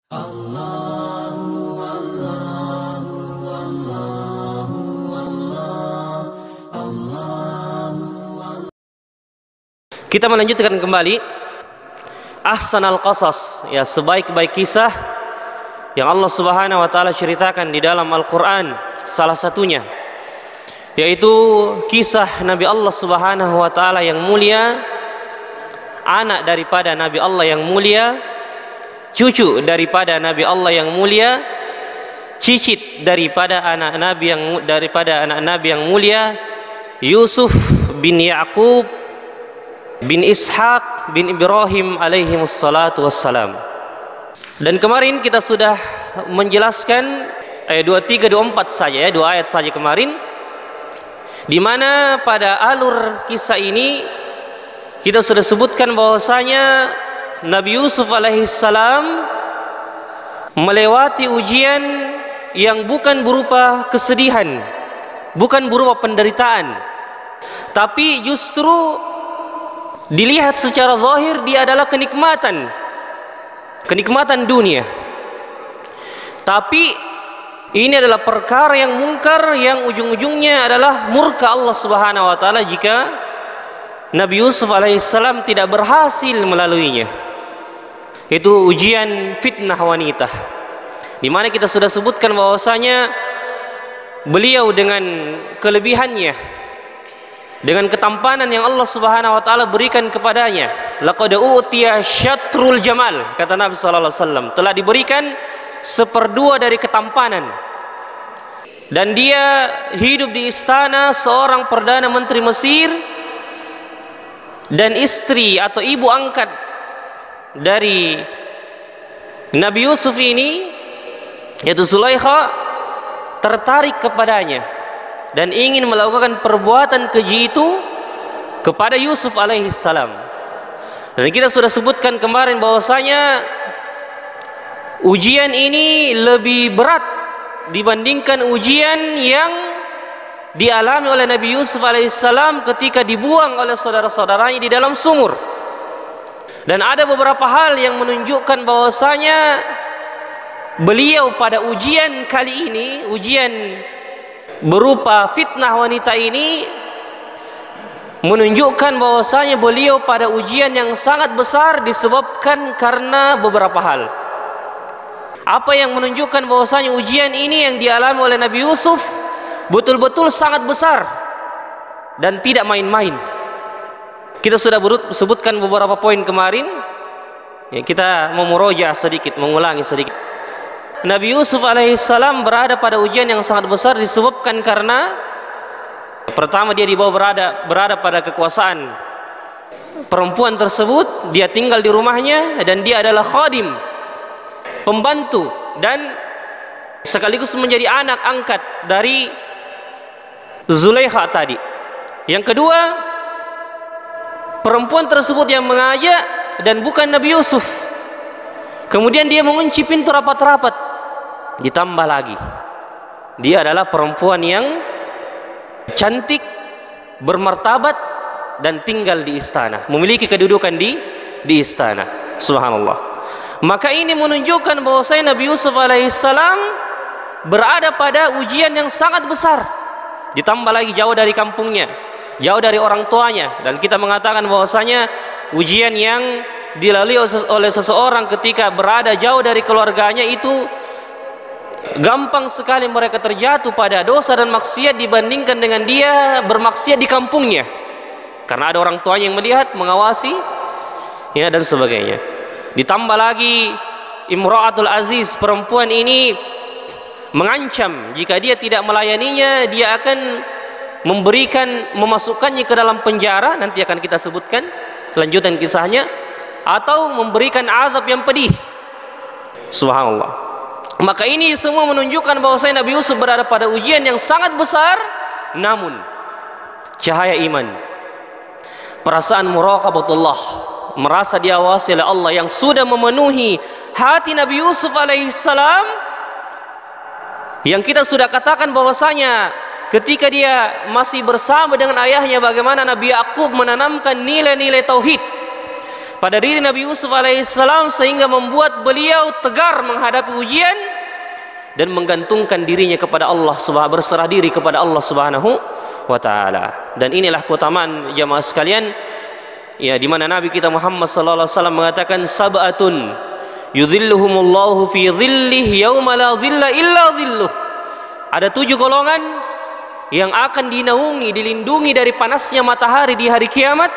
Kita melanjutkan kembali ahsanal qasas, ya, sebaik-baik kisah yang Allah Subhanahu wa taala ceritakan di dalam Al-Qur'an. Salah satunya yaitu kisah Nabi Allah Subhanahu wa taala yang mulia, anak daripada Nabi Allah yang mulia, cucu daripada Nabi Allah yang mulia, cicit daripada anak Nabi yang mulia, Yusuf bin Ya'qub bin Ishaq bin Ibrahim alaihimussalatu wassalam. Dan kemarin kita sudah menjelaskan ayat 23 24 saja, ya, 2 ayat saja kemarin, di mana pada alur kisah ini kita sudah sebutkan bahwasanya Nabi Yusuf alaihissalam melewati ujian yang bukan berupa kesedihan, bukan berupa penderitaan, tapi justru dilihat secara zahir dia adalah kenikmatan dunia. Tapi ini adalah perkara yang mungkar, yang ujung-ujungnya adalah murka Allah Subhanahu wa taala jika Nabi Yusuf alaihissalam tidak berhasil melaluinya. Itu ujian fitnah wanita, di mana kita sudah sebutkan bahwasanya beliau dengan kelebihannya, dengan ketampanan yang Allah Subhanahu wa taala berikan kepadanya, laqad utiya syatrul jamal, kata Nabi sallallahu alaihi wasallam, telah diberikan 1/2 dari ketampanan. Dan dia hidup di istana seorang perdana menteri Mesir, dan istri atau ibu angkat dari Nabi Yusuf ini, yaitu Zulaikha, tertarik kepadanya dan ingin melakukan perbuatan keji itu kepada Yusuf alaihissalam. Dan kita sudah sebutkan kemarin bahwasanya ujian ini lebih berat dibandingkan ujian yang dialami oleh Nabi Yusuf alaihissalam ketika dibuang oleh saudara-saudaranya di dalam sumur. Dan ada beberapa hal yang menunjukkan bahwasanya beliau pada ujian kali ini, ujian berupa fitnah wanita ini, menunjukkan bahwasanya beliau pada ujian yang sangat besar disebabkan karena beberapa hal. Apa yang menunjukkan bahwasanya ujian ini yang dialami oleh Nabi Yusuf betul-betul sangat besar dan tidak main-main. Kita sudah sebutkan beberapa poin kemarin, ya, kita memurojaah sedikit, mengulangi sedikit. Nabi Yusuf alaihissalam berada pada ujian yang sangat besar disebabkan karena pertama, dia dibawa berada pada kekuasaan perempuan tersebut, dia tinggal di rumahnya dan dia adalah khadim, pembantu, dan sekaligus menjadi anak angkat dari Zulaikha tadi. Yang kedua, perempuan tersebut yang mengajak dan bukan Nabi Yusuf. Kemudian dia mengunci pintu rapat-rapat. Ditambah lagi, dia adalah perempuan yang cantik, bermartabat, dan tinggal di istana, memiliki kedudukan di istana. Subhanallah. Maka ini menunjukkan bahwasanya Nabi Yusuf alaihissalam berada pada ujian yang sangat besar. Ditambah lagi jauh dari kampungnya, jauh dari orang tuanya. Dan kita mengatakan bahwasanya ujian yang dilalui oleh seseorang ketika berada jauh dari keluarganya itu gampang sekali mereka terjatuh pada dosa dan maksiat dibandingkan dengan dia bermaksiat di kampungnya, karena ada orang tuanya yang melihat, mengawasi, ya, dan sebagainya. Ditambah lagi Imra'atul Aziz, perempuan ini mengancam jika dia tidak melayaninya, dia akan memasukkannya ke dalam penjara. Nanti akan kita sebutkan kelanjutan kisahnya, atau memberikan azab yang pedih. Subhanallah. Maka ini semua menunjukkan bahwasanya Nabi Yusuf berada pada ujian yang sangat besar, namun cahaya iman, perasaan muraqabatullah, merasa diawasi oleh Allah yang sudah memenuhi hati Nabi Yusuf alaihissalam, yang kita sudah katakan bahwasanya ketika dia masih bersama dengan ayahnya, bagaimana Nabi Ya'qub menanamkan nilai-nilai tauhid, pada diri Nabi Yusuf alaihissalam sehingga membuat beliau tegar menghadapi ujian dan menggantungkan dirinya kepada Allah Subhanahu, berserah diri kepada Allah Subhanahu wa taala. Dan inilah keutamaan jamaah sekalian, ya, di mana Nabi kita Muhammad sallallahu alaihi wasallam mengatakan sab'atun yudhilluhumullahu fi dhillihi yauma la dhilla illa dhilluh. Ada 7 golongan yang akan dinaungi, dilindungi dari panasnya matahari di hari kiamat,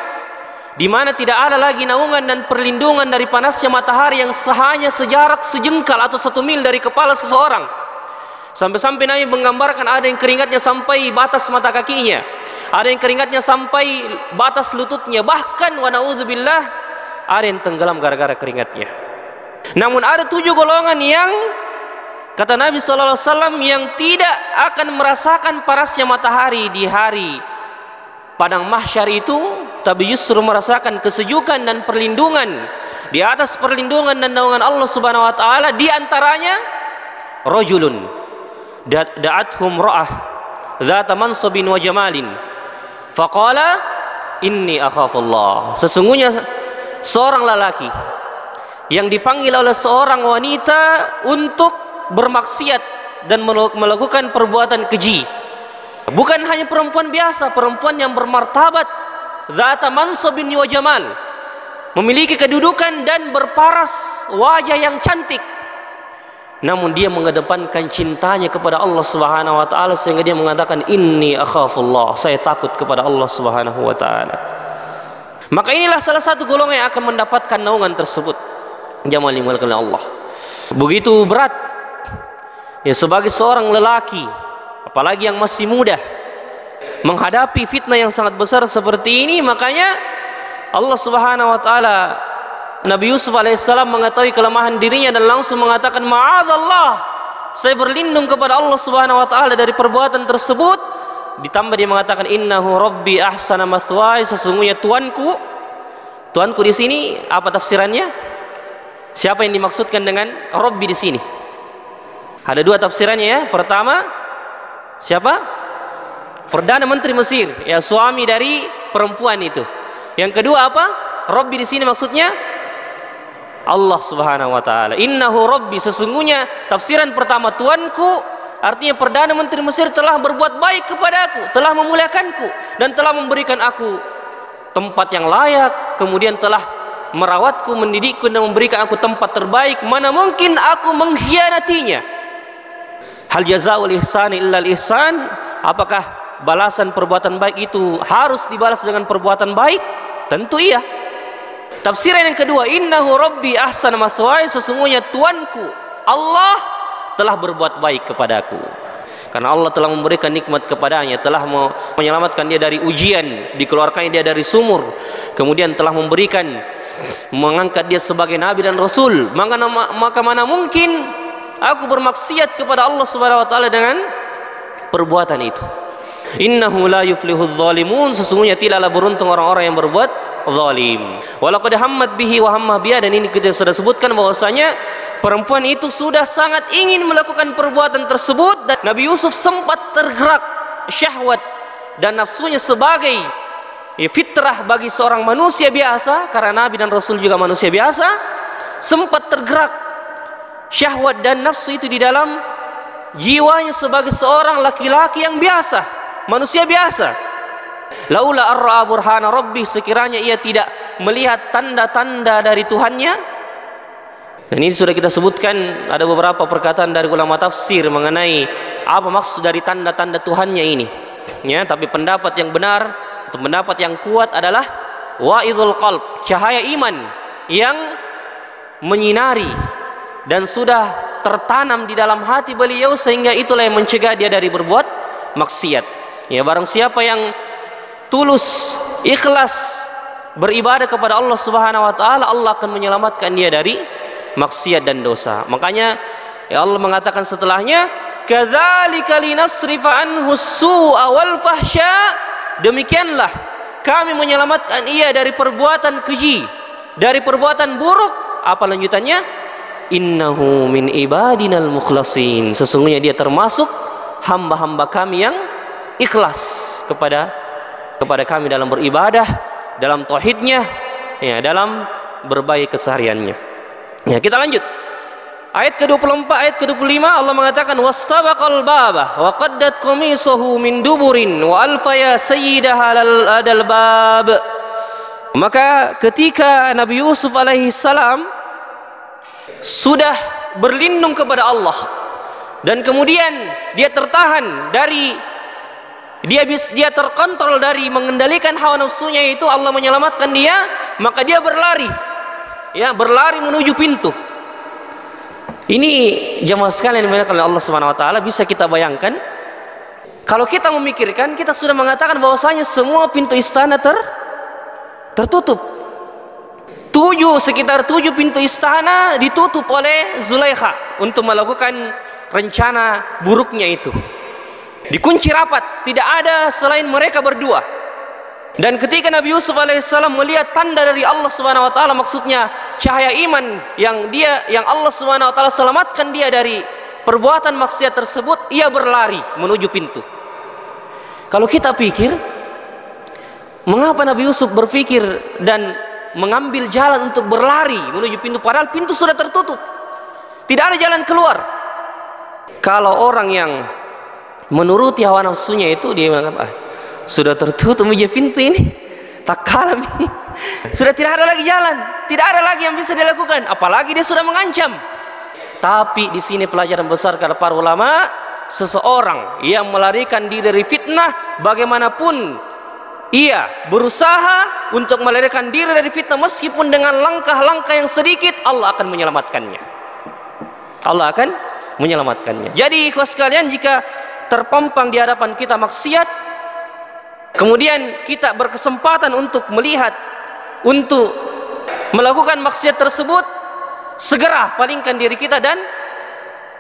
di mana tidak ada lagi naungan dan perlindungan dari panasnya matahari yang hanya sejarak sejengkal atau 1 mil dari kepala seseorang. Sampai-sampai Nabi menggambarkan ada yang keringatnya sampai batas mata kakinya, ada yang keringatnya sampai batas lututnya, bahkan wa na'udzubillah ada yang tenggelam gara-gara keringatnya. Namun ada 7 golongan yang kata Nabi sallallahu alaihi wasallam yang tidak akan merasakan panasnya matahari di hari padang mahsyar itu, tapi justru merasakan kesejukan dan perlindungan di atas perlindungan dan naungan Allah Subhanahu wa taala. Di antaranya rajulun da'athum ra'ah dzata mansabin wa jamalin faqala inni akhafullah. Sesungguhnya seorang lelaki yang dipanggil oleh seorang wanita untuk bermaksiat dan melakukan perbuatan keji. Bukan hanya perempuan biasa, perempuan yang bermartabat, dzata mansabin wa jamal, memiliki kedudukan dan berparas wajah yang cantik. Namun dia mengedepankan cintanya kepada Allah Subhanahu wa taala sehingga dia mengatakan inni akhafullah, saya takut kepada Allah Subhanahu wa taala. Maka inilah salah satu golongan yang akan mendapatkan naungan tersebut. Jamaah dimulakan oleh Allah. Begitu berat ya sebagai seorang lelaki, apalagi yang masih muda, menghadapi fitnah yang sangat besar seperti ini. Makanya Allah Subhanahu wa taala, Nabi Yusuf alaihissalam mengetahui kelemahan dirinya dan langsung mengatakan ma'adzallah, saya berlindung kepada Allah Subhanahu wa taala dari perbuatan tersebut. Ditambah dia mengatakan innahu rabbi ahsana mathwaya, sesungguhnya Tuanku. Tuanku di sini apa tafsirannya? Siapa yang dimaksudkan dengan Rabbi di sini? Ada 2 tafsirannya ya. Pertama, siapa? Perdana Menteri Mesir, ya, suami dari perempuan itu. Yang kedua apa? Rabbi di sini maksudnya Allah Subhanahu wa taala. Innahu Rabbi, sesungguhnya tafsiran pertama Tuanku, artinya Perdana Menteri Mesir telah berbuat baik kepadaku, telah memuliakanku dan telah memberikan aku tempat yang layak, kemudian telah merawatku, mendidikku dan memberikan aku tempat terbaik. Mana mungkin aku mengkhianatinya? Hal jazaa'ul ihsani illal ihsan, apakah balasan perbuatan baik itu harus dibalas dengan perbuatan baik? Tentu iya. Tafsiran yang kedua, innahu rabbi ahsana mathwaya, sesungguhnya Tuanku Allah telah berbuat baik kepadaku. Karena Allah telah memberikan nikmat kepadanya, telah menyelamatkan dia dari ujian, dikeluarkan dia dari sumur, kemudian telah mengangkat dia sebagai nabi dan rasul. Maka mana mungkin aku bermaksiat kepada Allah Subhanahu wa taala dengan perbuatan itu. Innahu la yuflihudz zalimun, sesungguhnya tidaklah beruntung orang-orang yang berbuat zalim. Walaqad hammat bihi wa hamma biha, dan ini kita sudah sebutkan bahwasanya perempuan itu sudah sangat ingin melakukan perbuatan tersebut, dan Nabi Yusuf sempat tergerak syahwat dan nafsunya sebagai fitrah bagi seorang manusia biasa, karena Nabi dan Rasul juga manusia biasa, sempat tergerak syahwat dan nafsu itu di dalam jiwanya sebagai seorang laki-laki yang biasa, manusia biasa. Laula arra'a burhana rabbi, sekiranya ia tidak melihat tanda-tanda dari Tuhannya. Dan ini sudah kita sebutkan, ada beberapa perkataan dari ulama tafsir mengenai apa maksud dari tanda-tanda Tuhannya ini, ya. Tapi pendapat yang benar atau pendapat yang kuat adalah wa'idhul qalb, cahaya iman yang menyinari dan sudah tertanam di dalam hati beliau, sehingga itulah yang mencegah dia dari berbuat maksiat. Ya, barang siapa yang tulus, ikhlas beribadah kepada Allah Subhanahu wa taala, Allah akan menyelamatkan dia dari maksiat dan dosa. Makanya ya Allah mengatakan setelahnya, kadzalika linasrifa anhu su'a wal fahsya, demikianlah kami menyelamatkan ia dari perbuatan keji, dari perbuatan buruk. Apa lanjutannya? Innahu min ibadinal mukhlasin, sesungguhnya dia termasuk hamba-hamba kami yang ikhlas kepada kami dalam beribadah, dalam tauhidnya, ya, dalam berbaik kesehariannya. Ya, kita lanjut. Ayat ke-24, ayat ke-25 Allah mengatakan wastabaqal baba wa qaddat qamisuhu min duburin wa alfa ya sayyidaha ladal bab. Maka ketika Nabi Yusuf alaihi salam sudah berlindung kepada Allah dan kemudian dia tertahan dari dia terkontrol dari mengendalikan hawa nafsunya, itu Allah menyelamatkan dia, maka dia berlari, ya, berlari menuju pintu. Ini jemaah sekalian yang dimuliakan oleh Allah Subhanahu wa taala, bisa kita bayangkan kalau kita memikirkan, kita sudah mengatakan bahwasanya semua pintu istana tertutup. Sekitar 7 pintu istana ditutup oleh Zulaikha untuk melakukan rencana buruknya itu. Dikunci rapat, tidak ada selain mereka berdua. Dan ketika Nabi Yusuf alaihissalam melihat tanda dari Allah Subhanahu wa taala, maksudnya cahaya iman yang Allah Subhanahu wa taala selamatkan dia dari perbuatan maksiat tersebut, ia berlari menuju pintu. Kalau kita pikir, mengapa Nabi Yusuf berpikir dan mengambil jalan untuk berlari menuju pintu, padahal pintu sudah tertutup, tidak ada jalan keluar? Kalau orang yang menuruti hawa nafsunya itu, dia mengatakan, sudah tertutup meja pintu ini, tak kalah ini. Sudah tidak ada lagi jalan, tidak ada lagi yang bisa dilakukan, apalagi dia sudah mengancam. Tapi di sini pelajaran besar kata para ulama, seseorang yang melarikan diri dari fitnah, bagaimanapun ia berusaha untuk melarikan diri dari fitnah, meskipun dengan langkah-langkah yang sedikit, Allah akan menyelamatkannya. Allah akan menyelamatkannya. Jadi ikhwas sekalian, jika terpampang di hadapan kita maksiat, kemudian kita berkesempatan untuk melihat, untuk melakukan maksiat tersebut, segera palingkan diri kita dan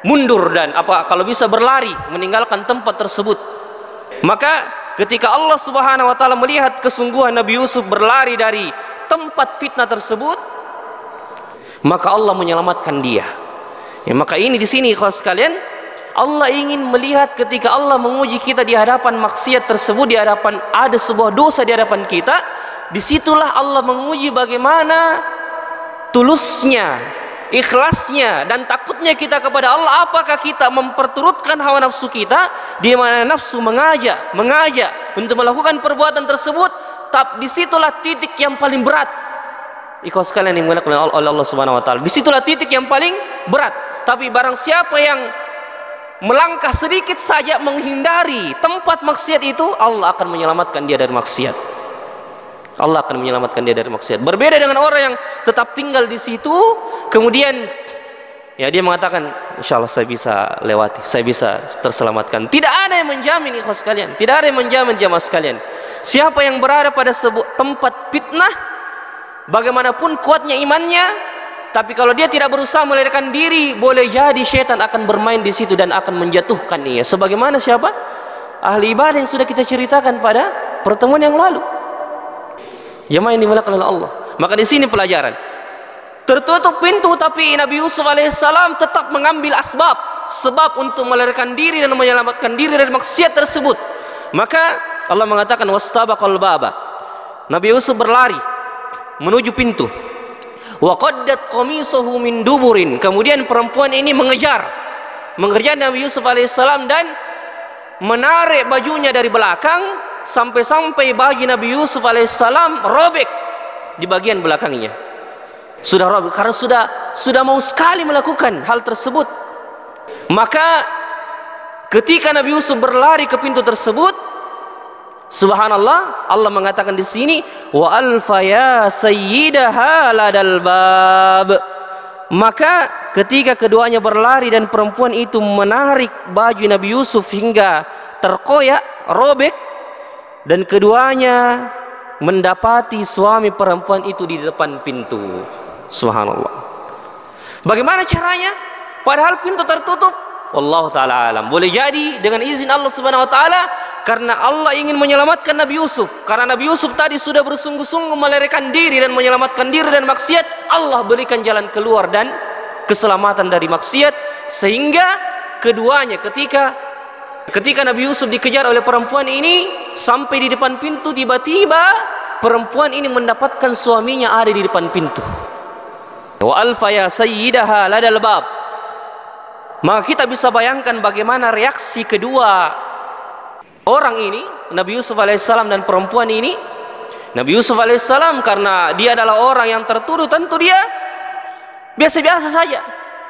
mundur, dan kalau bisa berlari meninggalkan tempat tersebut. Maka ketika Allah Subhanahu wa taala melihat kesungguhan Nabi Yusuf berlari dari tempat fitnah tersebut, maka Allah menyelamatkan dia. Ya, maka ini di sini ikhwas sekalian, Allah ingin melihat ketika Allah menguji kita di hadapan maksiat tersebut, di hadapan ada sebuah dosa di hadapan kita, disitulah Allah menguji bagaimana tulusnya, ikhlasnya dan takutnya kita kepada Allah. Apakah kita memperturutkan hawa nafsu kita, di mana nafsu mengajak untuk melakukan perbuatan tersebut? Tapi disitulah titik yang paling berat, ikhwas sekalian yang dimuliakan oleh Allah Subhanahu wa taala. Disitulah titik yang paling berat. Tapi barang siapa yang melangkah sedikit saja menghindari tempat maksiat itu, Allah akan menyelamatkan dia dari maksiat. Allah akan menyelamatkan dia dari maksiat. Berbeda dengan orang yang tetap tinggal di situ, kemudian ya dia mengatakan, insya Allah saya bisa lewati, saya bisa terselamatkan. Tidak ada yang menjamin ikhwas sekalian, tidak ada yang menjamin jamaah sekalian. Siapa yang berada pada sebuah tempat fitnah, bagaimanapun kuatnya imannya, tapi kalau dia tidak berusaha melarikan diri, boleh jadi syaitan akan bermain di situ dan akan menjatuhkan dia. Sebagaimana siapa? Ahli ibadah yang sudah kita ceritakan pada pertemuan yang lalu. Jemaah yang dimuliakan oleh Allah. Maka di sini pelajaran. Tertutup pintu, tapi Nabi Yusuf alaihissalam tetap mengambil sebab untuk melarikan diri dan menyelamatkan diri dari maksiat tersebut. Maka Allah mengatakan wastabaqal baba. Nabi Yusuf berlari menuju pintu. Wa qaddat qamisuhu min duburin. Kemudian perempuan ini mengejar Nabi Yusuf alaihissalam dan menarik bajunya dari belakang, sampai baju Nabi Yusuf alaihissalam robek di bagian belakangnya. Sudah robek karena sudah mau sekali melakukan hal tersebut. Maka ketika Nabi Yusuf berlari ke pintu tersebut, subhanallah, Allah mengatakan di sini wa alfa ya sayyidaha ladal bab. Maka ketika keduanya berlari dan perempuan itu menarik baju Nabi Yusuf hingga terkoyak, robek, dan keduanya mendapati suami perempuan itu di depan pintu. Subhanallah. Bagaimana caranya? Padahal pintu tertutup. Wallahu ta'ala alam. Boleh jadi dengan izin Allah Subhanahu wa taala, karena Allah ingin menyelamatkan Nabi Yusuf. Karena Nabi Yusuf tadi sudah bersungguh-sungguh melarikan diri dan menyelamatkan diri dari maksiat, Allah berikan jalan keluar dan keselamatan dari maksiat, sehingga keduanya ketika Nabi Yusuf dikejar oleh perempuan ini sampai di depan pintu, tiba-tiba perempuan ini mendapatkan suaminya ada di depan pintu. Wa alfa ya sayyidaha ladal bab. Maka kita bisa bayangkan bagaimana reaksi kedua orang ini, Nabi Yusuf alaihissalam dan perempuan ini. Nabi Yusuf alaihissalam karena dia adalah orang yang tertuduh, tentu dia biasa-biasa saja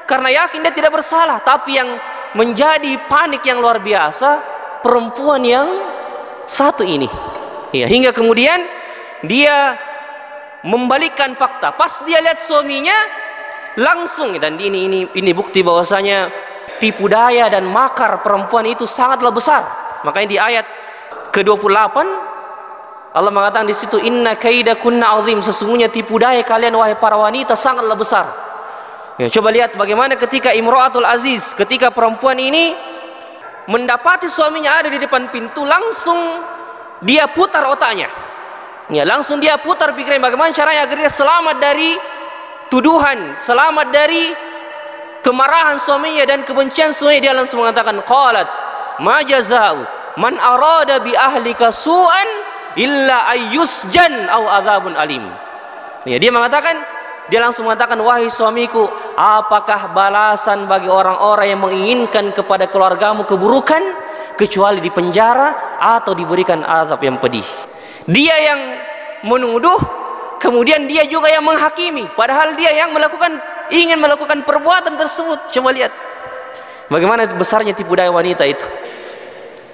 karena yakin dia tidak bersalah. Tapi yang menjadi panik yang luar biasa perempuan yang satu ini, ya, hingga kemudian dia membalikkan fakta. Pas dia lihat suaminya langsung, dan ini bukti bahwasanya tipu daya dan makar perempuan itu sangatlah besar. Makanya di ayat ke-28 Allah mengatakan di situ, inna kaidakunna azim, sesungguhnya tipu daya kalian wahai para wanita sangatlah besar. Ya, coba lihat bagaimana ketika Imra'atul Aziz, ketika perempuan ini mendapati suaminya ada di depan pintu, langsung dia putar otaknya. Ya, langsung dia putar pikiran bagaimana caranya agar dia selamat dari tuduhan, selamat dari kemarahan suaminya dan kebencian suaminya. Dia langsung mengatakan, qalat ma jaza'u man arada bi ahlika su'an illa ayyusjan au adzabun alim. Ya, dia langsung mengatakan, wahai suamiku, apakah balasan bagi orang-orang yang menginginkan kepada keluargamu keburukan kecuali dipenjara atau diberikan azab yang pedih. Dia yang menuduh, kemudian dia juga yang menghakimi, padahal dia yang ingin melakukan perbuatan tersebut. Coba lihat bagaimana besarnya tipu daya wanita itu.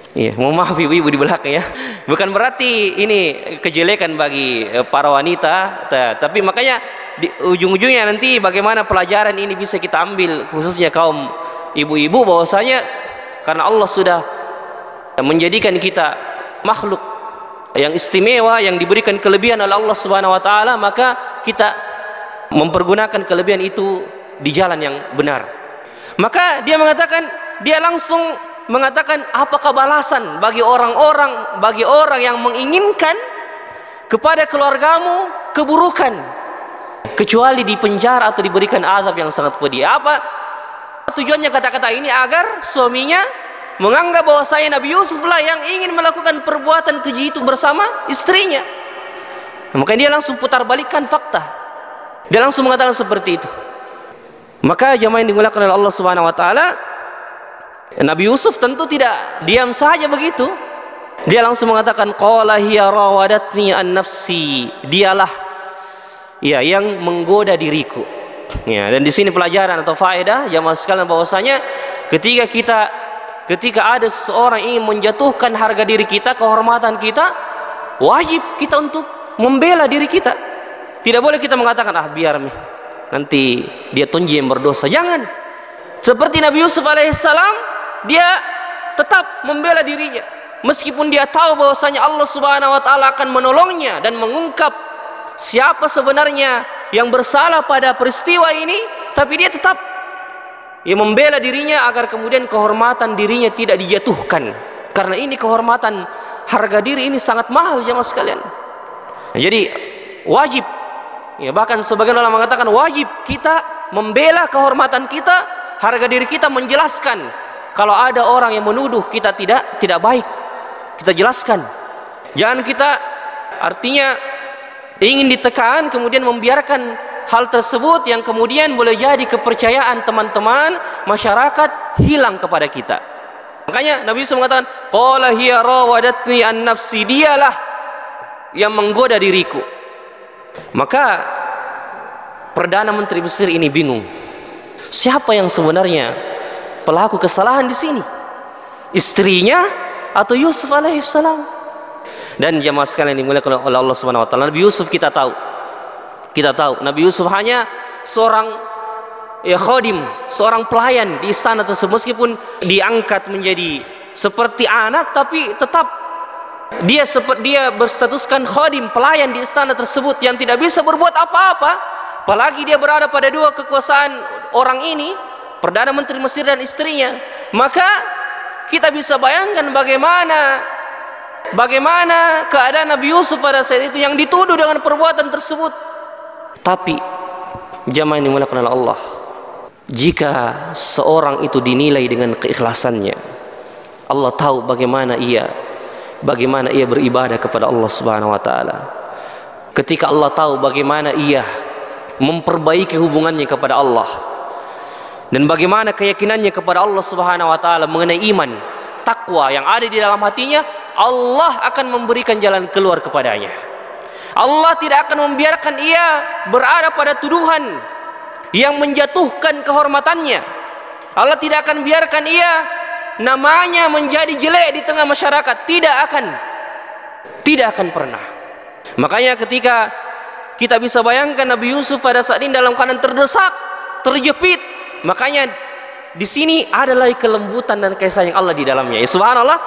Iya, mohon maaf ibu-ibu di belakang ya. Bukan berarti ini kejelekan bagi para wanita, tapi makanya di ujung-ujungnya nanti bagaimana pelajaran ini bisa kita ambil, khususnya kaum ibu-ibu, bahwasanya karena Allah sudah menjadikan kita makhluk yang istimewa, yang diberikan kelebihan oleh Allah Subhanahu wa taala, maka kita mempergunakan kelebihan itu di jalan yang benar. Maka dia langsung mengatakan, apakah balasan bagi orang yang menginginkan kepada keluargamu keburukan kecuali dipenjara atau diberikan azab yang sangat pedih. Apa tujuannya kata-kata ini? Agar suaminya menganggap bahwa saya Nabi Yusuf lah yang ingin melakukan perbuatan keji itu bersama istrinya. Makanya dia langsung putar balikkan fakta. Dia langsung mengatakan seperti itu. Maka jamaah yang dimuliakan oleh Allah Subhanahu wa taala, Nabi Yusuf tentu tidak diam saja begitu. Dia langsung mengatakan, qala hiya rawadatni an nafsi, dialah ya yang menggoda diriku. Ya, dan di sini pelajaran atau faedah jamaah sekalian bahwasanya ketika ada seseorang ingin menjatuhkan harga diri kita, kehormatan kita, wajib kita untuk membela diri kita. Tidak boleh kita mengatakan, biar nih nanti dia tonji yang berdosa. Jangan. Seperti Nabi Yusuf alaihissalam, dia tetap membela dirinya meskipun dia tahu bahwasanya Allah Subhanahu wa taala akan menolongnya dan mengungkap siapa sebenarnya yang bersalah pada peristiwa ini, tapi dia tetap membela dirinya agar kemudian kehormatan dirinya tidak dijatuhkan. Karena ini kehormatan, harga diri ini sangat mahal jemaah sekalian. Jadi wajib, bahkan sebagian ulama mengatakan wajib kita membela kehormatan kita, harga diri kita, menjelaskan kalau ada orang yang menuduh kita tidak baik, kita jelaskan. Jangan kita artinya ingin ditekan kemudian membiarkan hal tersebut yang kemudian boleh jadi kepercayaan teman-teman masyarakat hilang kepada kita. Makanya Nabi Yusuf mengatakan, qala hiya rawadatni an nafsi, dialah yang menggoda diriku. Maka Perdana Menteri Mesir ini bingung, siapa yang sebenarnya pelaku kesalahan di sini, istrinya atau Yusuf alaihissalam? Dan jamaah sekalian dimuliakan oleh Allah Subhanahu wa taala, Nabi Yusuf kita tahu Nabi Yusuf hanya seorang khadim, seorang pelayan di istana tersebut. Meskipun diangkat menjadi seperti anak, tapi tetap dia berstatuskan khadim, pelayan di istana tersebut yang tidak bisa berbuat apa-apa. Apalagi dia berada pada dua kekuasaan orang ini, Perdana Menteri Mesir dan istrinya. Maka kita bisa bayangkan bagaimana keadaan Nabi Yusuf pada saat itu yang dituduh dengan perbuatan tersebut. Tapi jamaah yang dimuliakan oleh Allah, jika seorang itu dinilai dengan keikhlasannya, Allah tahu bagaimana ia beribadah kepada Allah Subhanahu wa taala. ketika Allah tahu bagaimana ia memperbaiki hubungannya kepada Allah dan bagaimana keyakinannya kepada Allah Subhanahu wa taala mengenai iman, takwa yang ada di dalam hatinya, Allah akan memberikan jalan keluar kepadanya. Allah tidak akan membiarkan ia berada pada tuduhan yang menjatuhkan kehormatannya. Allah tidak akan biarkan ia namanya menjadi jelek di tengah masyarakat. Tidak akan pernah. Makanya ketika kita bisa bayangkan Nabi Yusuf pada saat ini dalam keadaan terdesak, terjepit, makanya di sini adalah kelembutan dan kasih sayang Allah di dalamnya. Ya subhanallah,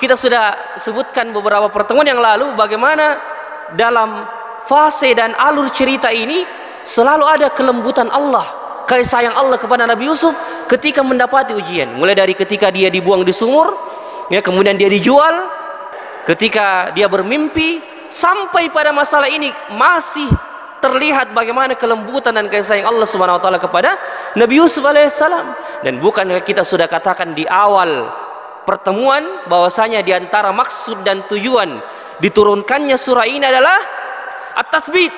kita sudah sebutkan beberapa pertemuan yang lalu bagaimana dalam fase dan alur cerita ini selalu ada kelembutan Allah, kasih sayang Allah kepada Nabi Yusuf ketika mendapati ujian. Mulai dari ketika dia dibuang di sumur, ya, kemudian dia dijual, ketika dia bermimpi, sampai pada masalah ini masih terlihat bagaimana kelembutan dan kasih sayang Allah Subhanahu wa taala kepada Nabi Yusuf alaihissalam. Dan bukankah kita sudah katakan di awal pertemuan bahwasanya di antara maksud dan tujuan diturunkannya surah ini adalah at-tathbit,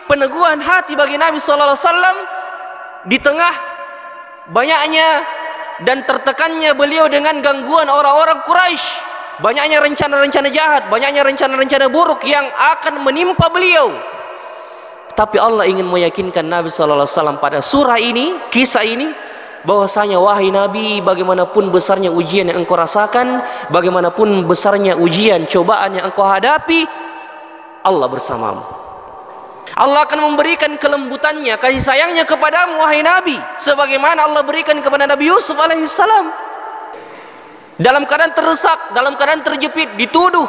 peneguhan hati bagi Nabi sallallahu alaihi wasallam di tengah banyaknya dan tertekannya beliau dengan gangguan orang-orang Quraisy, banyaknya rencana-rencana jahat, banyaknya rencana-rencana buruk yang akan menimpa beliau. Tapi Allah ingin meyakinkan Nabi sallallahu alaihi wasallam pada surah ini, kisah ini, bahwasanya wahai Nabi, bagaimanapun besarnya ujian yang engkau rasakan, bagaimanapun besarnya ujian, cobaan yang engkau hadapi, Allah bersamamu. Allah akan memberikan kelembutannya, kasih sayangnya kepadamu wahai Nabi, sebagaimana Allah berikan kepada Nabi Yusuf alaihissalam. Dalam keadaan terdesak, dalam keadaan terjepit, dituduh,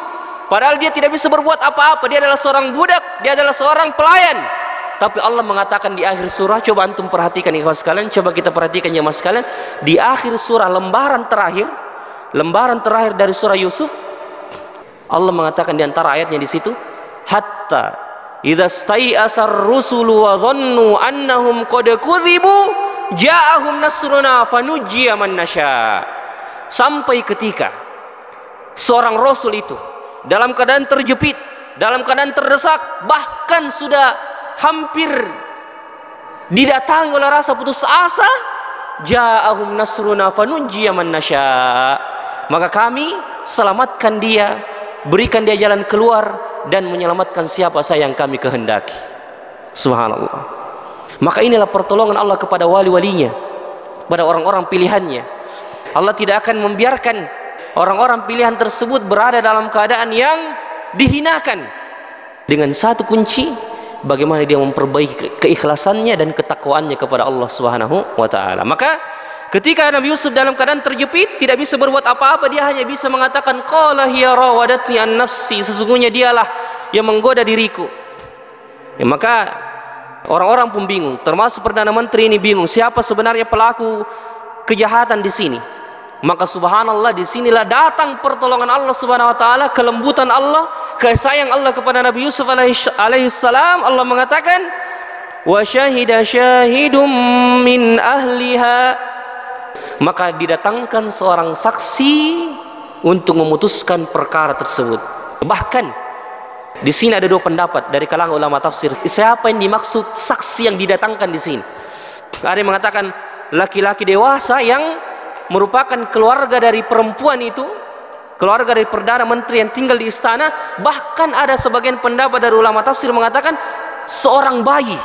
padahal dia tidak bisa berbuat apa-apa, dia adalah seorang budak, dia adalah seorang pelayan. Tapi Allah mengatakan di akhir surah, coba antum perhatikan ikhwan sekalian, coba kita perhatikan ya mas sekalian, di akhir surah lembaran terakhir dari surah Yusuf, Allah mengatakan di antara ayatnya di situ, hatta idza stai'asar rusulu wa dhannu annahum qad kudzibu ja'ahum nasruna fanujjiya man nasya. Sampai ketika seorang rasul itu dalam keadaan terjepit, dalam keadaan terdesak, bahkan sudah hampir didatangi oleh rasa putus asa, ja'ahum nasruna fanujjiya man nasya, maka kami selamatkan dia, berikan dia jalan keluar dan menyelamatkan siapa saja yang kami kehendaki. Subhanallah. Maka inilah pertolongan Allah kepada wali-walinya, pada orang-orang pilihannya. Allah tidak akan membiarkan orang-orang pilihan tersebut berada dalam keadaan yang dihinakan. Dengan satu kunci, bagaimana dia memperbaiki keikhlasannya dan ketakwaannya kepada Allah Subhanahu wa taala. Maka ketika Nabi Yusuf dalam keadaan terjepit, tidak bisa berbuat apa-apa, dia hanya bisa mengatakan qala hiya rawadatni an nafsi, sesungguhnya dialah yang menggoda diriku. Ya, maka orang-orang pun bingung, termasuk Perdana Menteri ini bingung, siapa sebenarnya pelaku kejahatan di sini. Maka subhanallah, disinilah datang pertolongan Allah Subhanahu wa taala, kelembutan Allah, kasih sayang Allah kepada Nabi Yusuf alaihissalam. Allah mengatakan wa syahida syahidum min ahliha, maka didatangkan seorang saksi untuk memutuskan perkara tersebut. Bahkan di sini ada dua pendapat dari kalangan ulama tafsir, siapa yang dimaksud saksi yang didatangkan di sini. Ada yang mengatakan laki-laki dewasa yang merupakan keluarga dari perempuan itu, keluarga dari Perdana Menteri yang tinggal di istana. Bahkan ada sebagian pendapat dari ulama tafsir mengatakan seorang bayi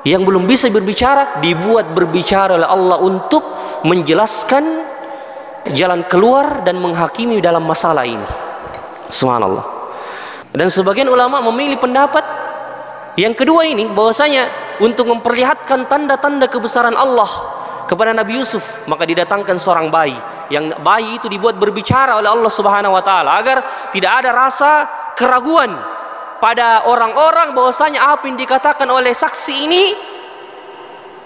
yang belum bisa berbicara dibuat berbicara oleh Allah untuk menjelaskan jalan keluar dan menghakimi dalam masalah ini. Subhanallah. Dan sebagian ulama memilih pendapat yang kedua ini, bahwasanya untuk memperlihatkan tanda-tanda kebesaran Allah kepada Nabi Yusuf, maka didatangkan seorang bayi, yang bayi itu dibuat berbicara oleh Allah Subhanahu wa taala agar tidak ada rasa keraguan pada orang-orang bahwasanya apa yang dikatakan oleh saksi ini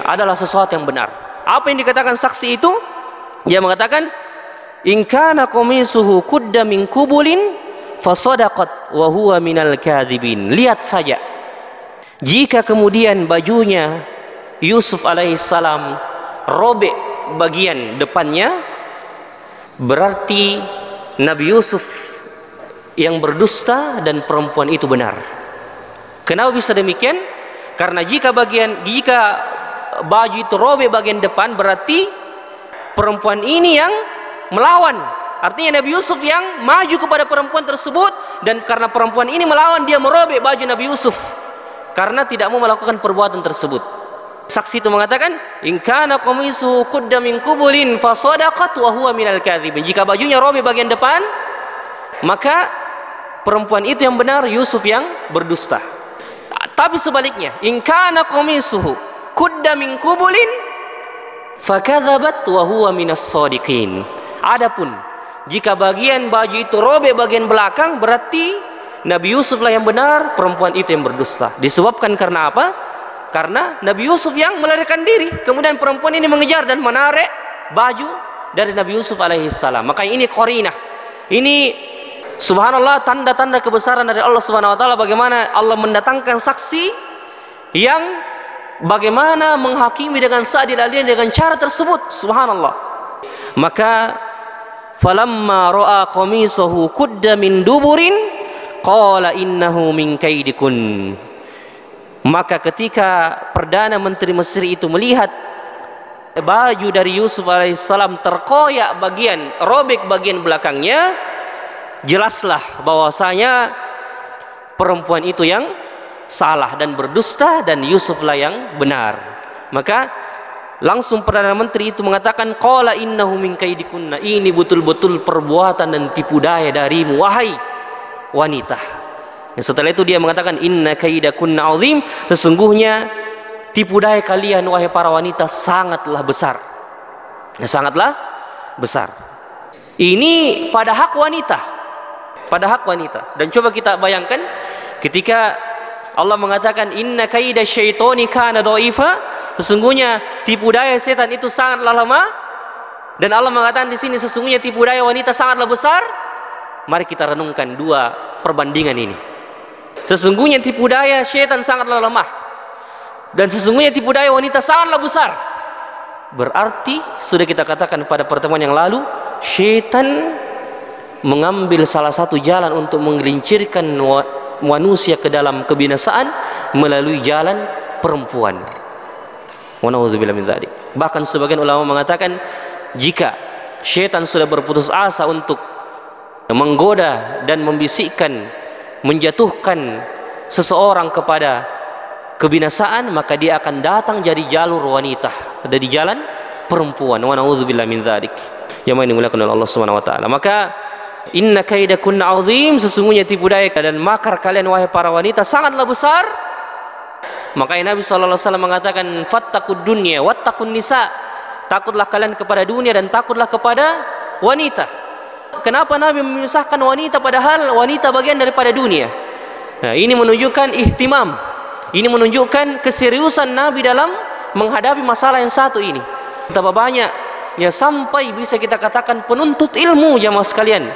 adalah sesuatu yang benar. Apa yang dikatakan saksi itu? Dia mengatakan in kana qamisuhu qudda min kubulin fasadaqat wa huwa minal kadzibin. Lihat saja, jika kemudian bajunya Yusuf alaihissalam robek bagian depannya, berarti Nabi Yusuf yang berdusta dan perempuan itu benar. Kenapa bisa demikian? Karena jika baju itu robek bagian depan, berarti perempuan ini yang melawan. Artinya Nabi Yusuf yang maju kepada perempuan tersebut, dan karena perempuan ini melawan, dia merobek baju Nabi Yusuf karena tidak mau melakukan perbuatan tersebut. Saksi itu mengatakan, in kana qamisuhu qudda min qubulin fa sadaqat wa huwa minal kadhibin. Jika bajunya robek bagian depan, maka perempuan itu yang benar, Yusuf yang berdusta. Tapi sebaliknya, in kana qamisuhu qudda min qubulin fa kadzabat wa huwa minas shadiqin. Adapun jika bagian baju itu robek bagian belakang, berarti Nabi Yusuf lah yang benar, perempuan itu yang berdusta. Disebabkan karena apa? Karena Nabi Yusuf yang melarikan diri, kemudian perempuan ini mengejar dan menarik baju dari Nabi Yusuf alaihissalam. Maka ini qarinah. Ini subhanallah, tanda-tanda kebesaran dari Allah Subhanahu wa taala, bagaimana Allah mendatangkan saksi yang bagaimana menghakimi dengan seadil-adilnya dengan cara tersebut, subhanallah. Maka falamma ra'a qamisahu qudda min duburin qala innahu min kaidikun. Maka ketika Perdana Menteri Mesir itu melihat baju dari Yusuf alaihissalam terkoyak bagian, robek bagian belakangnya, jelaslah bahwasanya perempuan itu yang salah dan berdusta, dan Yusuflah yang benar. Maka langsung Perdana Menteri itu mengatakan, qala innahu min kaidikunna, ini betul-betul perbuatan dan tipu daya darimu wahai wanita. Setelah itu dia mengatakan, inna kaidakunna azim, sesungguhnya tipu daya kalian wahai para wanita sangatlah besar. Sangatlah besar. Ini pada hak wanita, pada hak wanita. Dan coba kita bayangkan ketika Allah mengatakan inna kaida syaitoni kana dhaifa, sesungguhnya tipu daya setan itu sangatlah lemah, dan Allah mengatakan di sini sesungguhnya tipu daya wanita sangatlah besar. Mari kita renungkan dua perbandingan ini. Sesungguhnya tipu daya setan sangatlah lemah, dan sesungguhnya tipu daya wanita sangatlah besar. Berarti sudah kita katakan pada pertemuan yang lalu, setan mengambil salah satu jalan untuk menggelincirkan manusia ke dalam kebinasaan melalui jalan perempuan. Wa na'udzubillah min dzalik. Bahkan sebagian ulama mengatakan, jika syaitan sudah berputus asa untuk menggoda dan membisikkan, menjatuhkan seseorang kepada kebinasaan, maka dia akan datang dari jalur wanita, dari jalan perempuan. Wa na'udzubillah min dzalik. Yang dimuliakan oleh Allah Subhanahu wa taala. Maka inna kaidakunna azim, sesungguhnya tipu daya dan makar kalian wahai para wanita sangatlah besar. Makanya Nabi SAW mengatakan, fattaqud dunya wattaqun nisa, takutlah kalian kepada dunia dan takutlah kepada wanita. Kenapa Nabi memisahkan wanita padahal wanita bagian daripada dunia? Nah, ini menunjukkan ihtimam, ini menunjukkan keseriusan Nabi dalam menghadapi masalah yang satu ini. Betapa banyak ya, sampai bisa kita katakan penuntut ilmu jamaah sekalian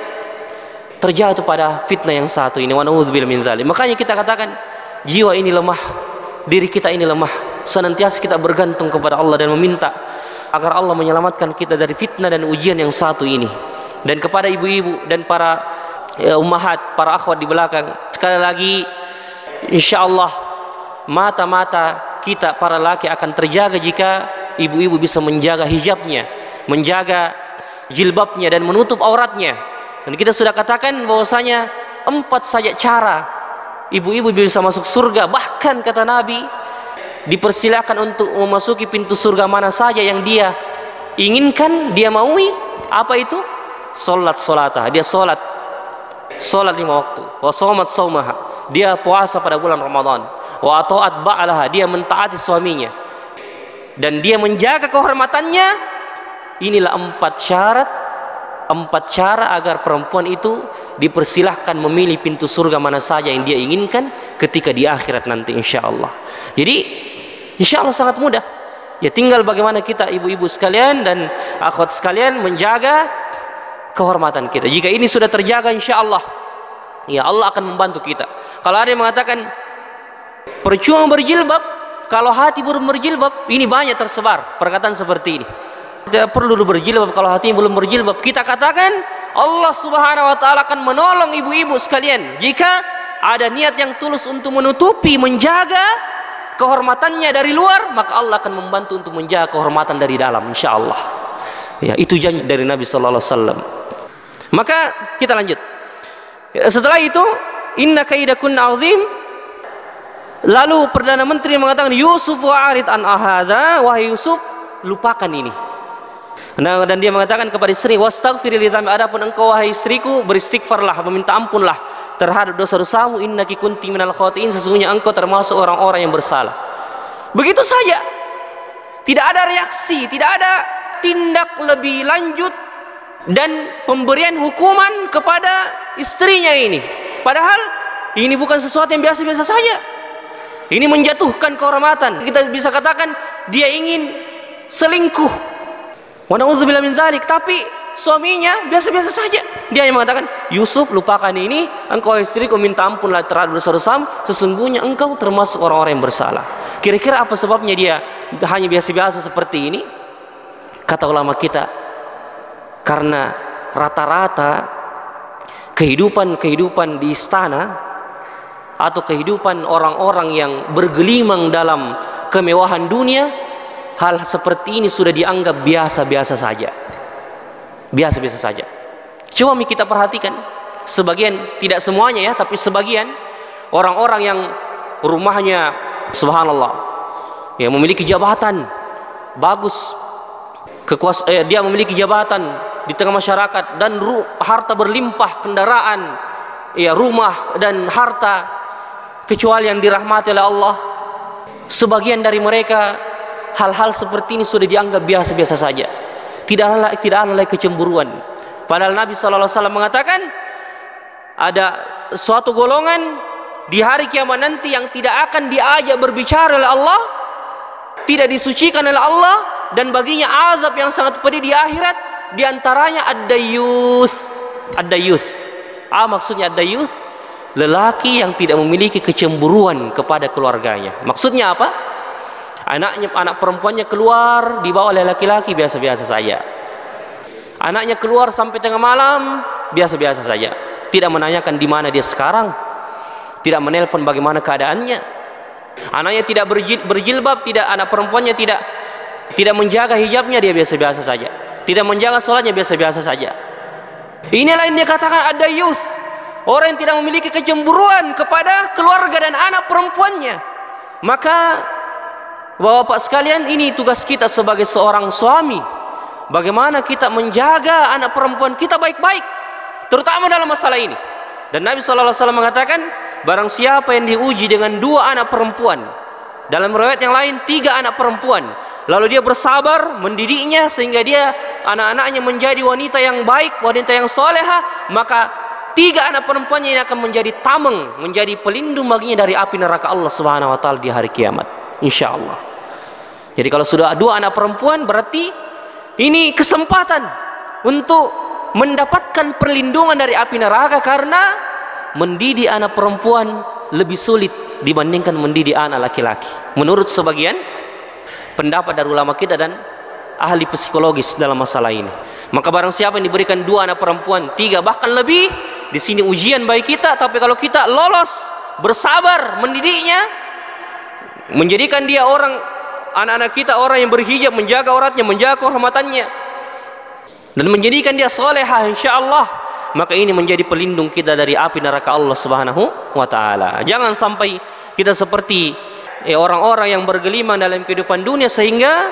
terjatuh pada fitnah yang satu ini. Wa na'udzubillah min dzalik. Makanya kita katakan jiwa ini lemah, diri kita ini lemah. Senantiasa kita bergantung kepada Allah dan meminta agar Allah menyelamatkan kita dari fitnah dan ujian yang satu ini. Dan kepada ibu-ibu dan para ummahat, para akhwat di belakang, sekali lagi insyaallah mata-mata kita para laki akan terjaga jika ibu-ibu bisa menjaga hijabnya, menjaga jilbabnya dan menutup auratnya. Dan kita sudah katakan bahwasanya 4 saja cara ibu-ibu bisa masuk surga. Bahkan kata Nabi, dipersilakan untuk memasuki pintu surga mana saja yang dia inginkan, dia maui. Apa itu? Solatah, dia solat 5 waktu. Wa shomat saumaha, dia puasa pada bulan Ramadan. Wa ata'at ba'laha, dia mentaati suaminya dan dia menjaga kehormatannya. Inilah 4 cara agar perempuan itu dipersilahkan memilih pintu surga mana saja yang dia inginkan ketika di akhirat nanti insyaallah. Jadi insyaallah sangat mudah. Ya tinggal bagaimana kita ibu-ibu sekalian dan akhwat sekalian menjaga kehormatan kita. Jika ini sudah terjaga insyaallah, ya Allah akan membantu kita. Kalau ada yang mengatakan percuma berjilbab kalau hati belum berjilbab, ini banyak tersebar perkataan seperti ini. Tidak perlu berjilbab kalau hati belum berjilbab. Kita katakan Allah Subhanahu wa taala akan menolong ibu-ibu sekalian jika ada niat yang tulus untuk menutupi, menjaga kehormatannya dari luar, maka Allah akan membantu untuk menjaga kehormatan dari dalam, insyaallah. Ya, itu janji dari Nabi sallallahu alaihi wasallam. Maka kita lanjut. Setelah itu, inna kaidakunna azim. Lalu Perdana Menteri mengatakan, Yusuf wa'arid an ahadha, wahai Yusuf, lupakan ini. Nah, dan dia mengatakan kepada istri, wastaghfir li dzambi, adapun engkau wahai istriku, beristighfarlah, meminta ampunlah terhadap dosa-dosamu, innaki kunti minal khati'in, sesungguhnya engkau termasuk orang-orang yang bersalah. Begitu saja. Tidak ada reaksi, tidak ada tindak lebih lanjut dan pemberian hukuman kepada istrinya ini. Padahal ini bukan sesuatu yang biasa-biasa saja. Ini menjatuhkan kehormatan. Kita bisa katakan dia ingin selingkuh. Wa na'udzubillah min dzalik. Tapi suaminya biasa-biasa saja. Dia yang mengatakan, Yusuf, lupakan ini, engkau istriku, minta ampunlah terhadap dosa-dosamu, sesungguhnya engkau termasuk orang-orang yang bersalah. Kira-kira apa sebabnya dia hanya biasa-biasa seperti ini? Kata ulama kita, karena rata-rata kehidupan di istana atau kehidupan orang-orang yang bergelimang dalam kemewahan dunia, hal seperti ini sudah dianggap biasa-biasa saja. Biasa-biasa saja. Coba kita perhatikan, sebagian, tidak semuanya ya, tapi sebagian orang-orang yang rumahnya subhanallah, ya, memiliki jabatan bagus, dia memiliki jabatan di tengah masyarakat dan harta berlimpah, kendaraan, ya, rumah dan harta, kecuali yang dirahmati oleh Allah. Sebagian dari mereka hal-hal seperti ini sudah dianggap biasa-biasa saja. Tidak ada lagi kecemburuan. Padahal Nabi sallallahu alaihi wasallam mengatakan ada suatu golongan di hari kiamat nanti yang tidak akan diajak berbicara oleh Allah, tidak disucikan oleh Allah, dan baginya azab yang sangat pedih di akhirat. Di antaranya ad-dayyus. Ad-dayyus. Maksudnya ad-dayyus, lelaki yang tidak memiliki kecemburuan kepada keluarganya. Maksudnya apa? Anak perempuannya keluar dibawa oleh laki-laki, biasa-biasa saja. Anaknya keluar sampai tengah malam, biasa-biasa saja. Tidak menanyakan di mana dia sekarang, tidak menelpon bagaimana keadaannya. Anaknya tidak berjilbab, anak perempuannya tidak menjaga hijabnya, dia biasa-biasa saja. Tidak menjaga sholatnya, biasa-biasa saja. Inilah yang dia katakan ada youth, orang yang tidak memiliki kecemburuan kepada keluarga dan anak perempuannya. Maka Bapak sekalian, ini tugas kita sebagai seorang suami. Bagaimana kita menjaga anak perempuan kita baik-baik, terutama dalam masalah ini. Dan Nabi sallallahu alaihi wasallam mengatakan, barang siapa yang diuji dengan 2 anak perempuan, dalam riwayat yang lain 3 anak perempuan, lalu dia bersabar mendidiknya sehingga dia anak-anaknya menjadi wanita yang baik, wanita yang soleha, maka 3 anak perempuannya ini akan menjadi tameng, menjadi pelindung baginya dari api neraka Allah Subhanahu wa taala di hari kiamat, insyaallah. Jadi kalau sudah 2 anak perempuan, berarti ini kesempatan untuk mendapatkan perlindungan dari api neraka, karena mendidik anak perempuan lebih sulit dibandingkan mendidik anak laki-laki. Menurut sebagian pendapat dari ulama kita dan ahli psikologis dalam masalah ini. Maka barang siapa yang diberikan 2 anak perempuan, 3 bahkan lebih, di sini ujian bagi kita. Tapi kalau kita lolos, bersabar mendidiknya, menjadikan dia anak-anak kita orang yang berhijab, menjaga auratnya, menjaga kehormatannya, dan menjadikan dia solehah, insyaallah, maka ini menjadi pelindung kita dari api neraka Allah Subhanahu wa taala. Jangan sampai kita seperti orang-orang yang bergelimang dalam kehidupan dunia sehingga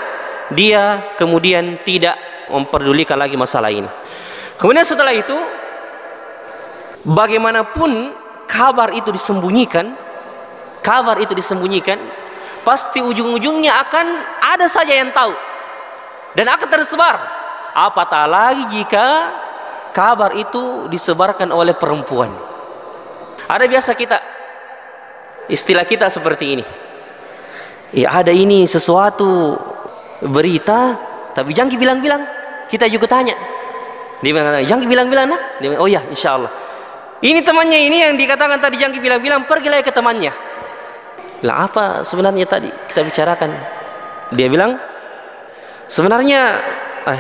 dia kemudian tidak memperdulikan lagi masalah ini. Kemudian setelah itu, bagaimanapun kabar itu disembunyikan, pasti ujung-ujungnya akan ada saja yang tahu dan akan tersebar. Apatah lagi jika kabar itu disebarkan oleh perempuan. Ada biasa istilah kita seperti ini. Ya, ada ini sesuatu berita, tapi jangan bilang-bilang. Kita juga tanya. Dia bilang, jangan bilang-bilang nah. Dia bilang, oh ya, insyaallah. Ini temannya ini yang dikatakan tadi jangan bilang-bilang, pergilah ke temannya. Lah, apa sebenarnya tadi kita bicarakan? Dia bilang, sebenarnya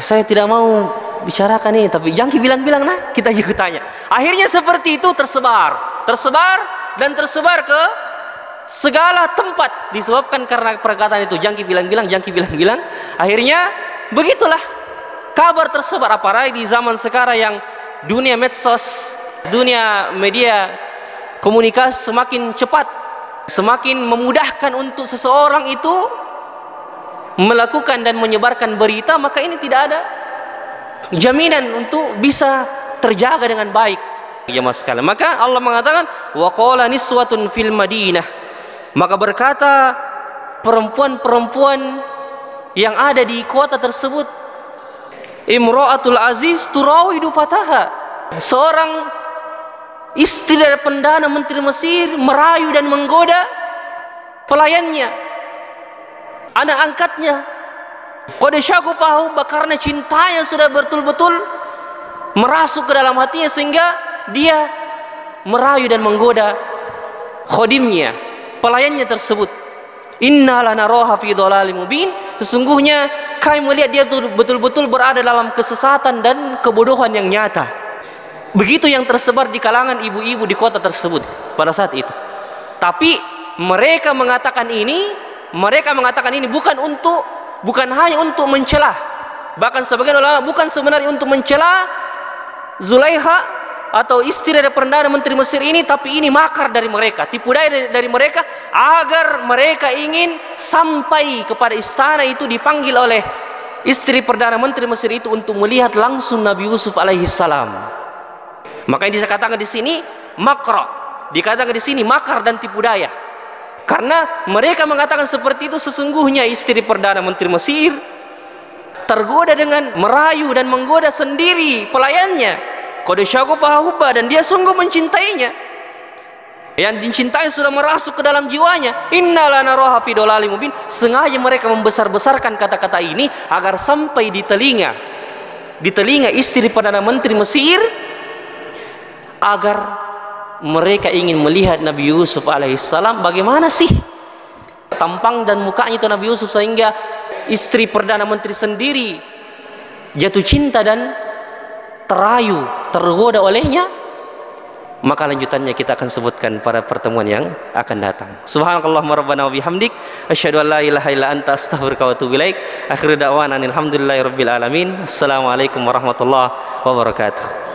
saya tidak mau bicarakan ini, tapi jangan bilang-bilang nah. Kita juga tanya. Akhirnya seperti itu tersebar dan tersebar ke segala tempat disebabkan karena perkataan itu. Jangki bilang-bilang, jangki bilang-bilang, akhirnya begitulah kabar tersebar. Apalagi di zaman sekarang yang dunia medsos, dunia media komunikasi semakin cepat, semakin memudahkan untuk seseorang itu melakukan dan menyebarkan berita, maka ini tidak ada jaminan untuk bisa terjaga dengan baik. Jemaah sekalian, maka Allah mengatakan wa qala niswatun fil Madinah, maka berkata perempuan-perempuan yang ada di kota tersebut, imra'atul aziz turawidu fataha, seorang istri dari perdana menteri Mesir merayu dan menggoda pelayannya, anak angkatnya. Qad syaghafahu, karena cintanya sudah betul-betul merasuk ke dalam hatinya sehingga dia merayu dan menggoda khadimnya, pelayannya tersebut. Inna lanaraha fi dhalalim mubin, sesungguhnya kami melihat dia betul-betul berada dalam kesesatan dan kebodohan yang nyata. Begitu yang tersebar di kalangan ibu-ibu di kota tersebut pada saat itu. Tapi mereka mengatakan ini bukan hanya untuk mencelah, bahkan sebagian ulama bukan sebenarnya untuk mencelah Zulaiha atau istri dari Perdana Menteri Mesir ini, tapi ini makar dari mereka, tipu daya dari mereka agar mereka ingin sampai kepada istana itu, dipanggil oleh istri Perdana Menteri Mesir itu untuk melihat langsung Nabi Yusuf alaihissalam. Maka yang dikatakan di sini makra, dikatakan di sini makar dan tipu daya, karena mereka mengatakan seperti itu. Sesungguhnya istri Perdana Menteri Mesir tergoda dengan merayu dan menggoda sendiri pelayannya. Qad syaghafaha hubba, dan dia sungguh mencintainya. Yang dicintai sudah merasuk ke dalam jiwanya. Inna lanaraha fi dhalalim mubin. Sengaja mereka membesar-besarkan kata-kata ini agar sampai di telinga istri Perdana Menteri Mesir, agar mereka ingin melihat Nabi Yusuf alaihissalam bagaimana sih tampang dan mukanya itu Nabi Yusuf, sehingga istri Perdana Menteri sendiri jatuh cinta dan terayu, tergoda olehnya. Maka lanjutannya kita akan sebutkan pada pertemuan yang akan datang. Subhanakallahumma rabbana wa bihamdik, asyhadu an la ilaha illa anta, astaghfiruka wa atubu ilaik. Akhiru da'wana alhamdulillahi rabbil alamin. Assalamualaikum warahmatullahi wabarakatuh.